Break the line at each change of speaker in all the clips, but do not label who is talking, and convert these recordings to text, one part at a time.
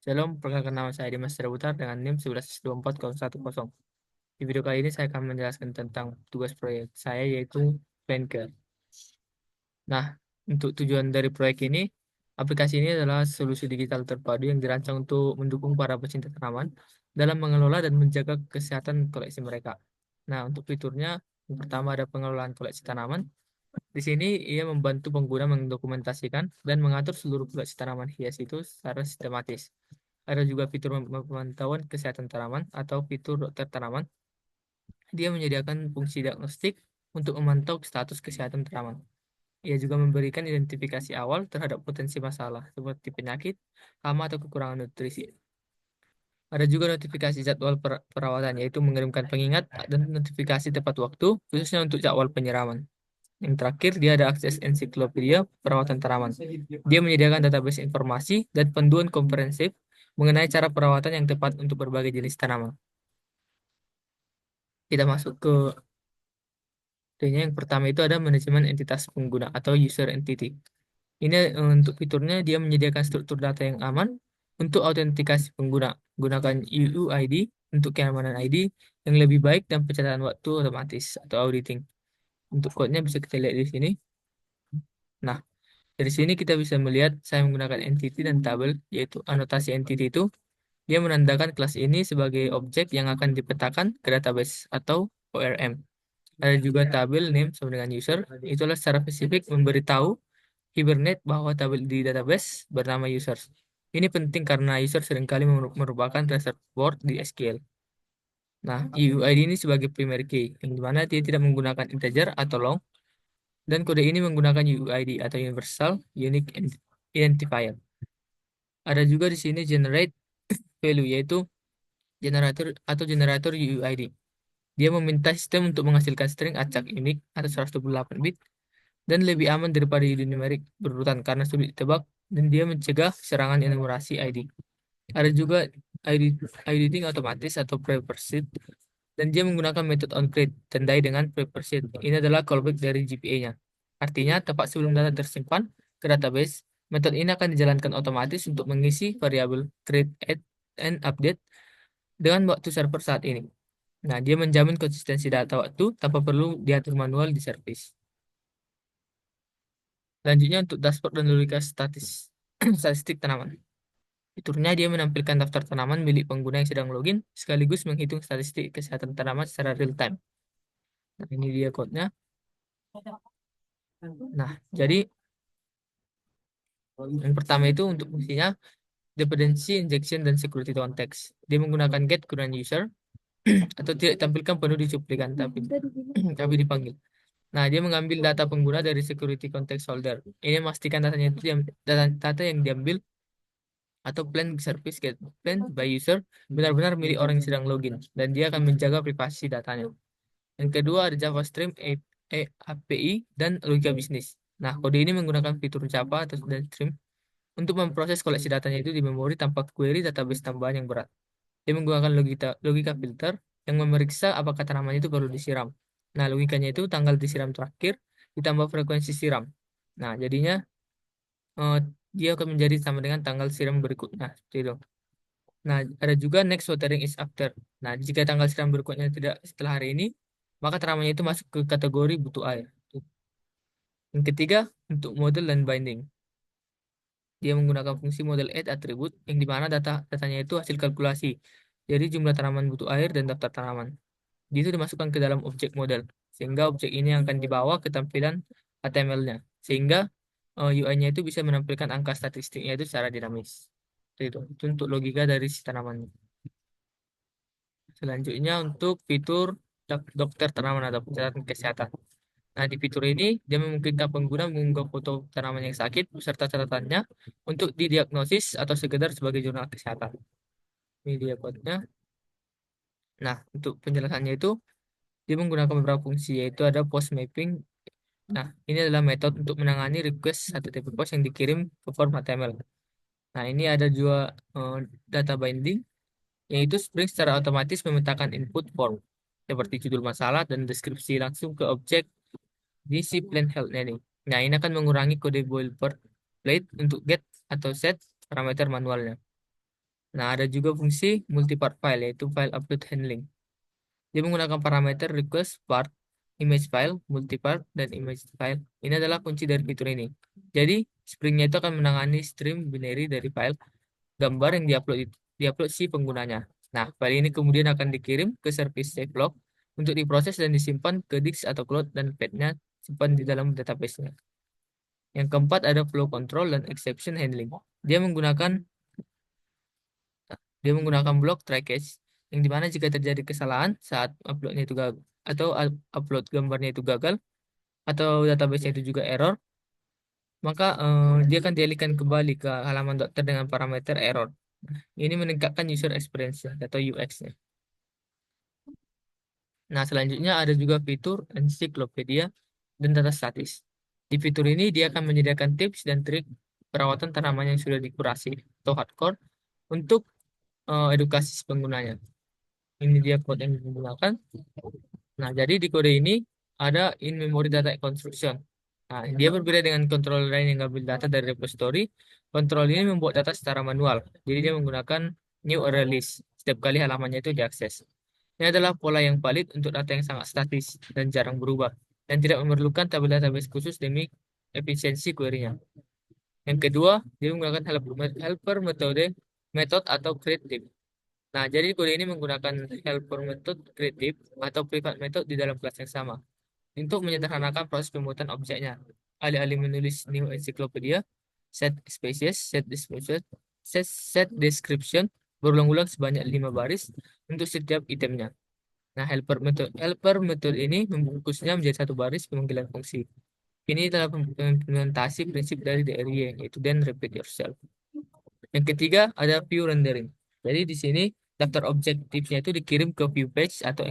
Shalom, perkenalkan nama saya Dimas Putar dengan NIM 11240110. Di video kali ini saya akan menjelaskan tentang tugas proyek saya yaitu Planker. Nah, untuk tujuan dari proyek ini, aplikasi ini adalah solusi digital terpadu yang dirancang untuk mendukung para pecinta tanaman dalam mengelola dan menjaga kesehatan koleksi mereka. Nah, untuk fiturnya, yang pertama ada pengelolaan koleksi tanaman. Di sini ia membantu pengguna mendokumentasikan dan mengatur seluruh koleksi tanaman hias itu secara sistematis. Ada juga fitur pemantauan kesehatan tanaman atau fitur dokter tanaman. Dia menyediakan fungsi diagnostik untuk memantau status kesehatan tanaman. Ia juga memberikan identifikasi awal terhadap potensi masalah seperti penyakit, hama atau kekurangan nutrisi. Ada juga notifikasi jadwal perawatan, yaitu mengirimkan pengingat dan notifikasi tepat waktu, khususnya untuk jadwal penyiraman. Yang terakhir, dia ada akses ensiklopedia perawatan tanaman. Dia menyediakan database informasi dan panduan komprehensif mengenai cara perawatan yang tepat untuk berbagai jenis tanaman. Kita masuk ke yang pertama itu ada manajemen entitas pengguna atau user entity. Ini untuk fiturnya dia menyediakan struktur data yang aman untuk autentikasi pengguna. Gunakan UUID untuk keamanan ID yang lebih baik dan pencatatan waktu otomatis atau auditing. Untuk code-nya bisa kita lihat di sini. Nah, dari sini kita bisa melihat saya menggunakan entity dan tabel, yaitu anotasi entity itu dia menandakan kelas ini sebagai objek yang akan dipetakan ke database atau ORM. Ada juga tabel name sama dengan user, itulah secara spesifik memberitahu Hibernate bahwa tabel di database bernama users. Ini penting karena user seringkali merupakan reservoir di SQL. Nah, UUID ini sebagai primary key, yang dimana dia tidak menggunakan integer atau long, dan kode ini menggunakan UUID atau Universal Unique Identifier. Ada juga di sini generate value, yaitu generator UUID. Dia meminta sistem untuk menghasilkan string acak unik atau 128 bit dan lebih aman daripada numerik berurutan karena sulit ditebak, dan dia mencegah serangan enumerasi ID. Ada juga ID editing otomatis atau preprocessed, dan dia menggunakan metode onCreate tandai dengan preprocessed. Ini adalah callback dari GPA-nya. Artinya, tepat sebelum data tersimpan ke database, metode ini akan dijalankan otomatis untuk mengisi variabel create, add, and update dengan waktu server saat ini. Nah, dia menjamin konsistensi data waktu tanpa perlu diatur manual di service. Selanjutnya untuk dashboard dan logika statistik tanaman. Fiturnya dia menampilkan daftar tanaman milik pengguna yang sedang login, sekaligus menghitung statistik kesehatan tanaman secara real time. Nah, ini dia code-nya. Nah, jadi yang pertama itu untuk fungsinya dependency injection dan security context. Dia menggunakan get current user atau tidak tampilkan penuh di cuplikan tapi dipanggil. Nah, dia mengambil data pengguna dari security context holder. Ini memastikan datanya itu data yang diambil atau plan service get plan by user benar-benar milik orang yang sedang login, dan dia akan menjaga privasi datanya. Yang kedua ada Java Stream API dan logika bisnis. Nah, kode ini menggunakan fitur Java atau dan Stream untuk memproses koleksi datanya itu di memori tanpa query database tambahan yang berat. Dia menggunakan logika filter yang memeriksa apakah tanaman itu perlu disiram. Nah, logikanya itu tanggal disiram terakhir ditambah frekuensi siram. Nah, jadinya eh, dia akan menjadi sama dengan tanggal siram berikutnya. Seperti itu. Nah, ada juga next watering is after. Nah, jika tanggal siram berikutnya tidak setelah hari ini, maka tanamannya itu masuk ke kategori butuh air. Yang ketiga, untuk model dan binding. Dia menggunakan fungsi model add attribute yang dimana datanya itu hasil kalkulasi. Jadi jumlah tanaman butuh air dan daftar tanaman. Itu dimasukkan ke dalam objek model. Sehingga objek ini akan dibawa ke tampilan HTML-nya. Sehingga UI-nya itu bisa menampilkan angka statistiknya itu secara dinamis. Itu untuk logika dari si tanaman. Selanjutnya untuk fitur dokter tanaman atau pencatatan kesehatan. Nah, di fitur ini dia memungkinkan pengguna mengunggah foto tanaman yang sakit beserta catatannya untuk didiagnosis atau sekedar sebagai jurnal kesehatan. Ini dia code-nya. Nah, untuk penjelasannya itu dia menggunakan beberapa fungsi, yaitu ada post mapping. Nah, ini adalah metode untuk menangani request HTTP post yang dikirim ke form HTML. Nah, ini ada juga eh, data binding, yaitu Spring secara otomatis memetakan input form seperti judul masalah dan deskripsi langsung ke objek di si plan health ini. Nah, ini akan mengurangi kode boilerplate untuk get atau set parameter manualnya. Nah, ada juga fungsi multipart file, yaitu file upload handling. Dia menggunakan parameter request part, image file, multipart, dan image file. Ini adalah kunci dari fitur ini. Jadi, Spring-nya itu akan menangani stream binary dari file gambar yang diupload si penggunanya. Nah, file ini kemudian akan dikirim ke service save log untuk diproses dan disimpan ke disk atau cloud dan path-nya simpan di dalam database-nya. Yang keempat ada flow control dan exception handling. Dia menggunakan dia menggunakan blok try catch yang dimana jika terjadi kesalahan saat uploadnya itu gagal atau upload gambarnya itu gagal atau database itu juga error, maka dia akan dialihkan kembali ke halaman dokter dengan parameter error. Ini meningkatkan user experience atau UX-nya. Nah, selanjutnya ada juga fitur ensiklopedia dan data statis. Di fitur ini dia akan menyediakan tips dan trik perawatan tanaman yang sudah dikurasi atau hardcore untuk edukasi si penggunanya. Ini dia kode yang digunakan. Nah, jadi di kode ini ada in-memory data construction. Nah, dia berbeda dengan controller lain yang ngambil data dari repository. Control ini membuat data secara manual. Jadi dia menggunakan new release setiap kali halamannya itu diakses. Ini adalah pola yang valid untuk data yang sangat statis dan jarang berubah dan tidak memerlukan tabel database khusus demi efisiensi query-nya. Yang kedua, dia menggunakan helper metode atau create. Nah, jadi kode ini menggunakan helper method creative atau private method di dalam kelas yang sama untuk menyederhanakan proses pembuatan objeknya. Alih-alih menulis new encyclopedia, set species, set description berulang-ulang sebanyak 5 baris untuk setiap itemnya. Nah, helper method ini membungkusnya menjadi satu baris pemanggilan fungsi. Ini adalah implementasi prinsip dari DRY, yaitu then repeat yourself. Yang ketiga ada view rendering. Jadi di sini daftar objektifnya itu dikirim ke view page atau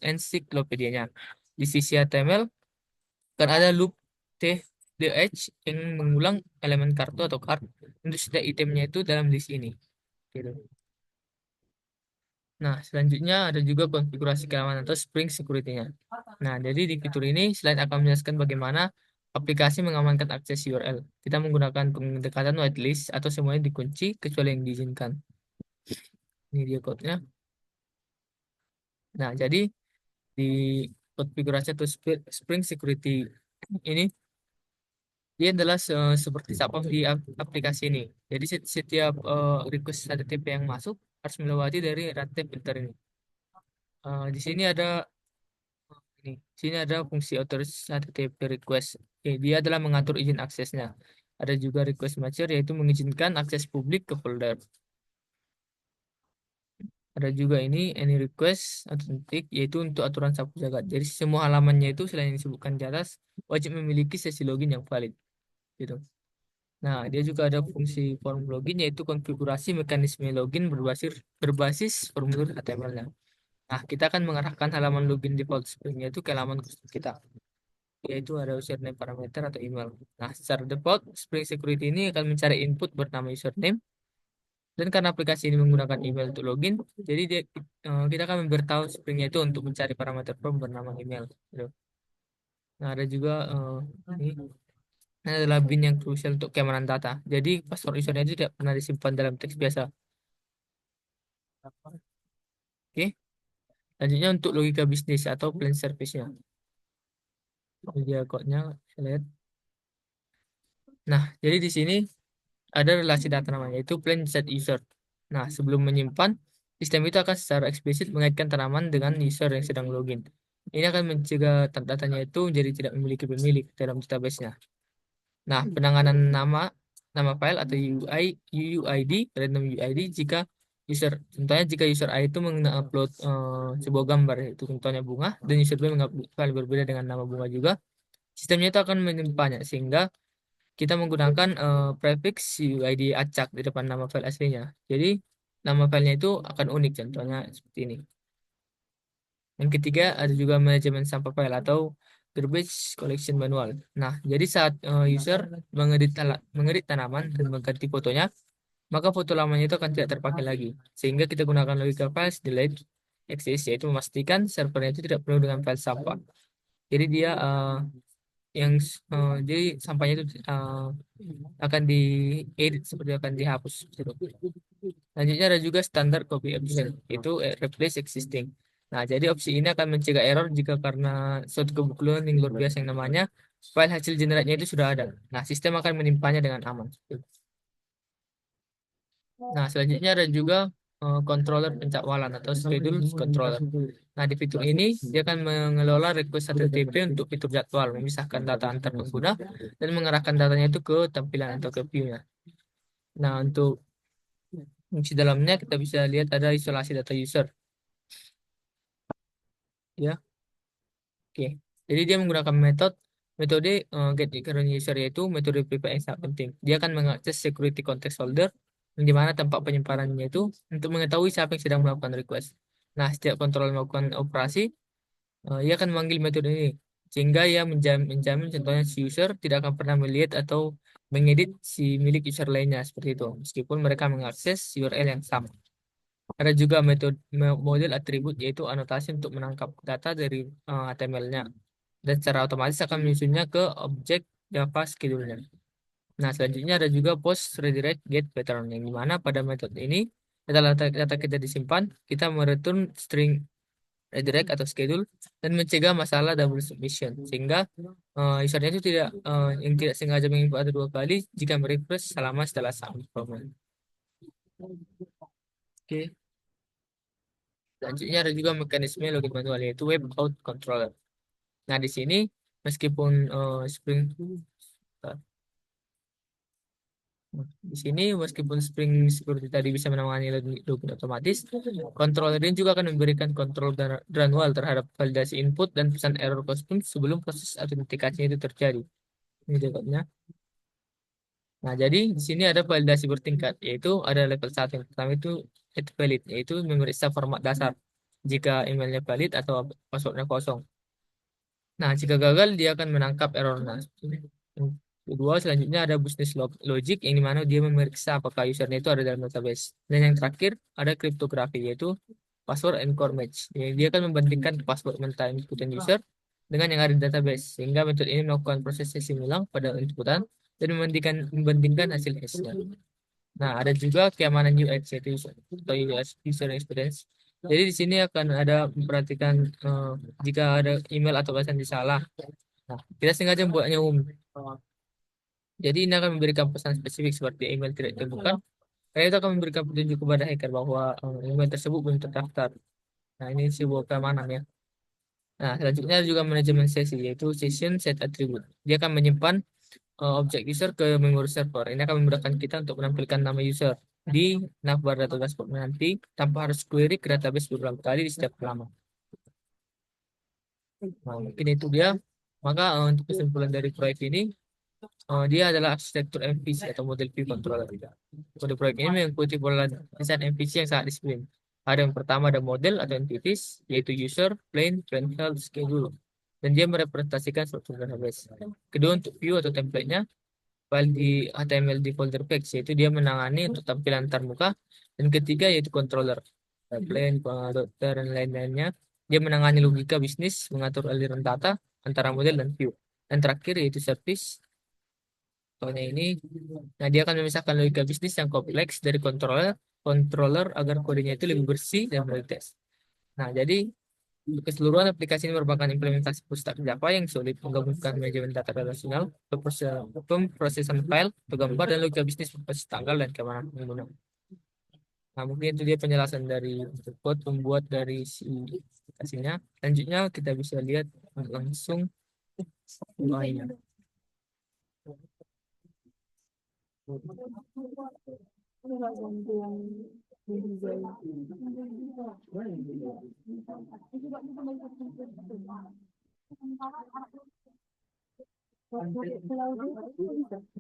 ensiklopedianya. Di sisi HTML kan ada loop tdh yang mengulang elemen kartu atau card untuk setiap itemnya itu dalam list ini. Gitu. Nah, selanjutnya ada juga konfigurasi keamanan atau Spring Security-nya. Nah, jadi di fitur ini selain akan menjelaskan bagaimana aplikasi mengamankan akses URL, kita menggunakan pendekatan whitelist atau semuanya dikunci kecuali yang diizinkan. Ini dia code-nya. Nah, jadi di konfigurasi atau Spring Security ini dia adalah seperti sapam di aplikasi ini. Jadi setiap request HTTP yang masuk harus melewati dari rantai filter ini. Di sini ada ini. Di sini ada fungsi authorize HTTP request. Dia adalah mengatur izin aksesnya. Ada juga request matcher yaitu mengizinkan akses publik ke folder. Ada juga ini any request authentic yaitu untuk aturan sapu jagat. Jadi semua halamannya itu selain yang disebutkan di atas wajib memiliki sesi login yang valid gitu. Nah, dia juga ada fungsi form login yaitu konfigurasi mekanisme login berbasis formulir HTML-nya. Nah, kita akan mengarahkan halaman login default Spring-nya itu ke halaman khusus kita, yaitu ada username parameter atau email. Nah, secara default Spring Security ini akan mencari input bernama username dan karena aplikasi ini menggunakan email untuk login, jadi kita akan memberitahu Spring-nya itu untuk mencari parameter form bernama email. Gitu. Nah, ada juga ini adalah bin yang krusial untuk keamanan data. Jadi password usernya itu tidak pernah disimpan dalam teks biasa. Oke, selanjutnya untuk logika bisnis atau plan service-nya. Ini dia code-nya, saya lihat. Nah, jadi di sini ada relasi data namanya, yaitu plan set user. Nah, sebelum menyimpan, sistem itu akan secara eksplisit mengaitkan tanaman dengan user yang sedang login. Ini akan mencegah datanya itu menjadi tidak memiliki pemilik dalam database-nya. Nah, penanganan nama file atau UUID, random UID jika contohnya jika user A itu mengupload sebuah gambar, itu contohnya bunga, dan user B mengupload file berbeda dengan nama bunga juga, sistemnya itu akan menyimpannya sehingga kita menggunakan prefix UID acak di depan nama file aslinya. Jadi nama filenya itu akan unik, contohnya seperti ini. Yang ketiga ada juga manajemen sampah file atau garbage collection manual. Nah, jadi saat user mengedit tanaman dan mengganti fotonya, maka foto lamanya itu akan tidak terpakai lagi. Sehingga kita gunakan logika files delete exist, yaitu memastikan servernya itu tidak penuh dengan file sampah. Jadi dia jadi sampahnya itu akan diedit seperti akan dihapus. Gitu. Selanjutnya ada juga standar copy option, itu replace existing. Nah, jadi opsi ini akan mencegah error jika karena suatu kebetulan yang luar biasa yang namanya file hasil generate-nya itu sudah ada. Nah, sistem akan menyimpannya dengan aman. Nah, selanjutnya ada juga controller pencakwalan atau schedule controller. Nah, di fitur ini dia akan mengelola request HTTP untuk fitur jadwal, memisahkan data antar pengguna dan mengarahkan datanya itu ke tampilan atau ke view-nya. Nah, untuk fungsi dalamnya kita bisa lihat ada isolasi data user, ya. Oke. Jadi dia menggunakan metode get current user, yaitu metode private yang sangat penting. Dia akan mengakses security context holder yang di mana tempat penyimpanannya itu untuk mengetahui siapa yang sedang melakukan request. Nah, setiap kontrol melakukan operasi, ia akan memanggil metode ini sehingga ia menjamin contohnya si user tidak akan pernah melihat atau mengedit si milik user lainnya seperti itu, meskipun mereka mengakses URL yang sama. Ada juga metode model atribut, yaitu anotasi untuk menangkap data dari HTML-nya dan secara otomatis akan menyusunnya ke objek Java schedule-nya. Nah, selanjutnya ada juga post redirect get pattern yang dimana pada metode ini data kita disimpan, kita mereturn string redirect atau schedule dan mencegah masalah double submission sehingga usernya itu tidak yang tidak sengaja menginput ada dua kali jika merefresh selama setelah submit format. Oke. Selanjutnya ada juga mekanisme login manual, yaitu web out controller. Nah, di sini meskipun Spring Spring Security tadi bisa menangani login otomatis, controller ini juga akan memberikan kontrol granular terhadap validasi input dan pesan error kostum sebelum proses autentikasinya itu terjadi. Ini dapatnya. Nah, jadi di sini ada validasi bertingkat, yaitu ada level 1. Yang pertama itu valid, yaitu memeriksa format dasar jika emailnya valid atau passwordnya kosong. Nah, jika gagal, dia akan menangkap error. Nah, yang kedua, selanjutnya ada business logic, yang dimana dia memeriksa apakah usernya itu ada dalam database. Dan yang terakhir, ada kriptografi, yaitu password and core match. Jadi, dia akan membandingkan password mentah inputan user dengan yang ada di database. Sehingga metode ini melakukan proses sesing ulang pada inputan dan membandingkan hasil hashnya. Nah, ada juga keamanan UX, yaitu atau user experience. Jadi di sini akan ada memperhatikan jika ada email atau pesan salah. Nah, kita sengaja membuatnya umum. Jadi ini akan memberikan pesan spesifik seperti email tidak ditemukan. Karena itu akan memberikan petunjuk kepada hacker bahwa email tersebut belum terdaftar. Nah, ini sebuah keamanan, ya. Nah, selanjutnya ada juga manajemen sesi, yaitu session set attribute. Dia akan menyimpan objek user ke memori server. Ini akan memudahkan kita untuk menampilkan nama user di navbar data dashboard nanti tanpa harus query ke database beberapa kali di setiap halaman. Nah, mungkin itu dia. Maka untuk kesimpulan dari proyek ini, dia adalah arsitektur MVC atau model view controller. Kode proyek ini mengikuti pola desain MVC yang sangat disiplin. Ada yang pertama ada model atau entities, yaitu user, plane, health, schedule. Dan dia merepresentasikan struktur database. Kedua, untuk view atau template-nya, file di HTML di folder page, yaitu dia menangani untuk tampilan antarmuka. Dan ketiga yaitu controller, plane, dokter, dan lain-lainnya. Dia menangani logika bisnis, mengatur aliran data antara model dan view. Dan terakhir yaitu service. Contohnya ini, nah dia akan memisahkan logika bisnis yang kompleks dari controller agar kodenya itu lebih bersih dan berkualitas. Nah, jadi keseluruhan aplikasi ini merupakan implementasi full stack Java yang sulit menggabungkan manajemen data relasional, pemrosesan file, atau gambar, dan logika bisnis berbasis tanggal dan keamanan pengguna. Nah, mungkin itu dia penjelasan dari code pembuat dari si aplikasinya. Selanjutnya kita bisa lihat langsung UI-nya.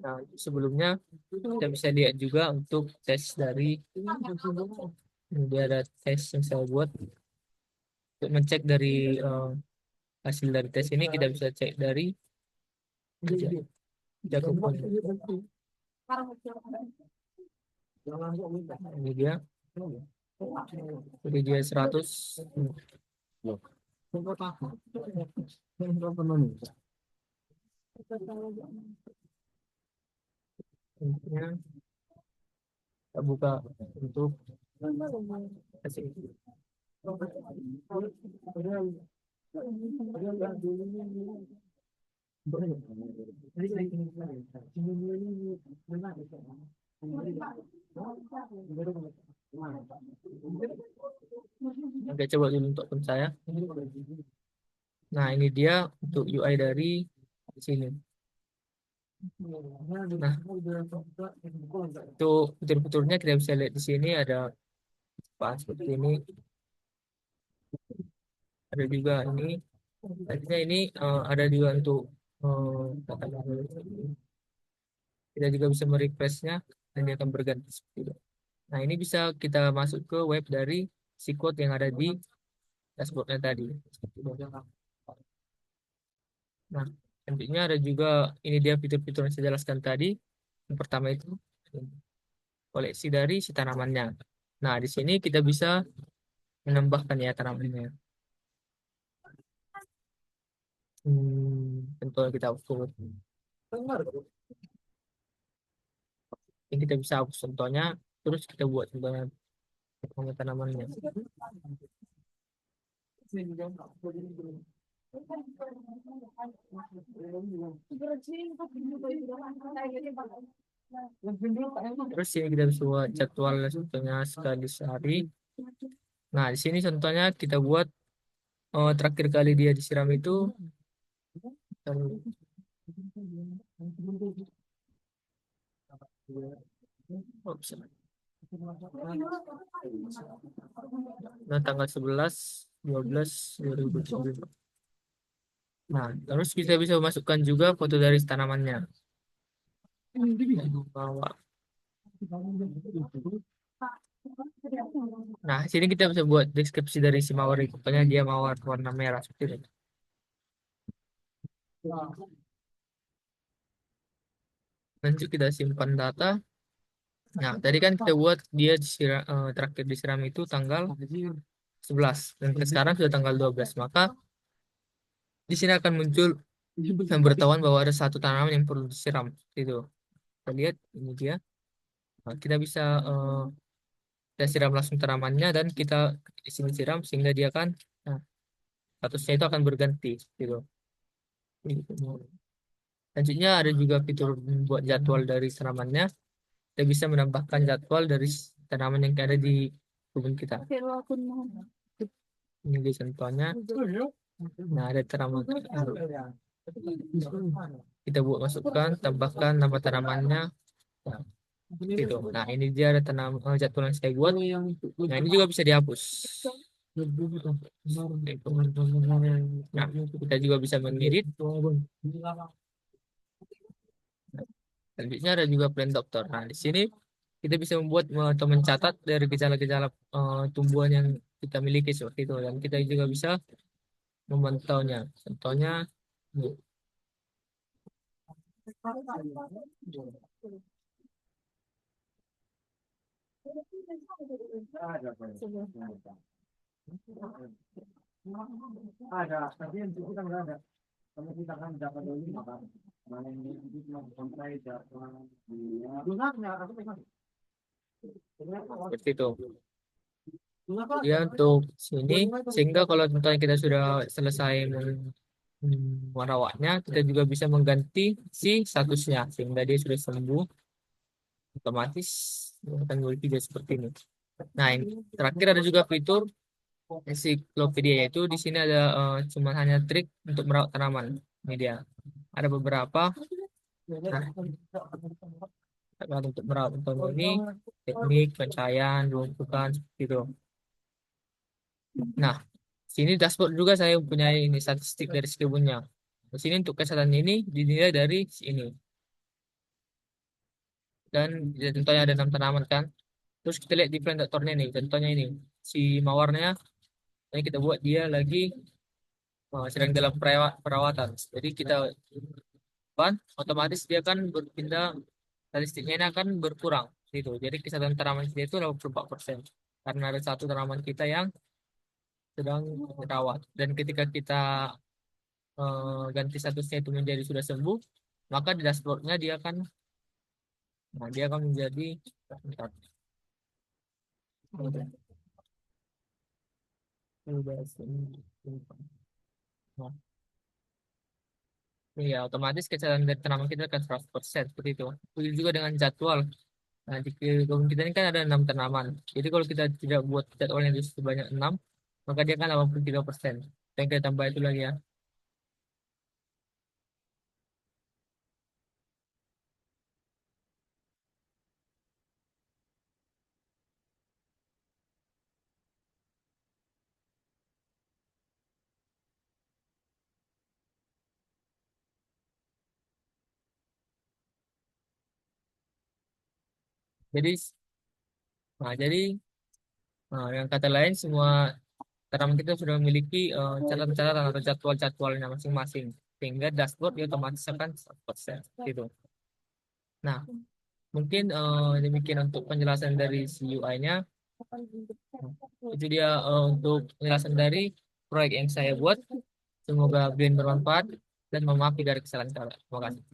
Nah, sebelumnya kita bisa lihat juga untuk tes dari dia ada tes yang saya buat untuk ngecek dari hasil dari tes ini. Kita bisa cek dari jagoan. Ini dia 100. buka untuk kasih. Oke, coba dulu untuk akun saya. Nah, ini dia untuk UI dari sini. Nah, untuk fitur-fiturnya kita bisa lihat di sini ada apa seperti ini. Ada juga ini. Artinya ini ada juga untuk katakanlah, kita juga bisa merefreshnya dan dia akan berganti seperti itu. Nah, ini bisa kita masuk ke web dari si code yang ada di dashboardnya tadi. Nah, selanjutnya ada juga ini dia fitur-fitur yang saya jelaskan tadi. Yang pertama itu koleksi dari si tanamannya. Nah, di sini kita bisa menambahkan ya tanamannya. Tentu kita hapus. Ini kita bisa hapus contohnya, terus kita buat contohnya tanamannya. Terus ini kita bisa buat jadwal contohnya sekali sehari. Nah, di sini contohnya kita buat terakhir kali dia disiram itu nah, tanggal 11/12/2020. Nah, terus kita bisa masukkan juga foto dari tanamannya. Bawa. Nah, sini kita bisa buat deskripsi dari si mawar itu. Pokoknya dia mawar warna merah seperti itu. Lanjut kita simpan data. Nah, tadi kan kita buat dia terakhir disiram itu tanggal 11 dan sekarang sudah tanggal 12. Maka di sini akan muncul pemberitahuan bahwa ada satu tanaman yang perlu disiram. Itu. Kita lihat ini dia. Nah, kita bisa kita siram langsung tanamannya dan kita di sini siram sehingga dia kan nah, statusnya itu akan berganti gitu. Selanjutnya ada juga fitur buat jadwal dari tanamannya. Kita bisa menambahkan jadwal dari tanaman yang ada di kebun kita. Ini dia contohnya. Nah, ada tanaman. Kita buat masukkan, tambahkan nama tanamannya. Nah, gitu. Nah, ini dia ada jadwal yang saya buat. Nah, ini juga bisa dihapus. Nah, kita juga bisa mengedit. Selanjutnya ada juga plan dokter. Nah, di sini kita bisa membuat atau mencatat dari gejala-gejala tumbuhan yang kita miliki seperti itu. Dan kita juga bisa memantaunya. Contohnya, ini. Seperti itu. Ya, untuk sini, sehingga kalau contohnya kita sudah selesai merawatnya, kita juga bisa mengganti si statusnya sehingga dia sudah sembuh, otomatis akan video seperti ini. Nah, ini terakhir ada juga fitur ensiklopedia, yaitu di sini ada cuma hanya trik untuk merawat tanaman. Ini dia. Ada beberapa. Nah, untuk merawat tanaman ini teknik pencahayaan, pemupukan seperti itu. Nah, sini dashboard juga saya punya ini statistik dari kebunnya. Di sini untuk kesehatan ini dinilai dari sini. Dan ya, contohnya ada 6 tanaman kan. Terus kita lihat di plan dokternya nih. Contohnya ini si mawarnya. Ini kita buat dia lagi sedang dalam perawatan. Jadi kita otomatis dia akan berpindah statistiknya ini akan berkurang gitu. Jadi kesehatan tanaman kita itu 84% karena ada satu tanaman kita yang sedang dirawat. Dan ketika kita ganti statusnya itu menjadi sudah sembuh, maka di dashboardnya dia akan menjadi bentar. Nah, iya, otomatis kesalahan dari tanaman kita akan 100% seperti itu. Begitu juga dengan jadwal. Nah, di kebun kita ini kan ada 6 tanaman. Jadi kalau kita tidak buat jadwalnya di sebanyak 6, maka dia kan 83%. Dan kita tambah itu lagi ya. Jadi, jadi yang kata lain semua tanaman kita sudah memiliki catatan-catatan atau jadwal-jadwalnya masing-masing. Sehingga dashboard dia otomatis akan 100% gitu. Nah, mungkin demikian untuk penjelasan dari si UI-nya. Itu dia untuk penjelasan dari proyek yang saya buat. Semoga BIM bermanfaat dan memaafkan dari kesalahan saya. Terima kasih.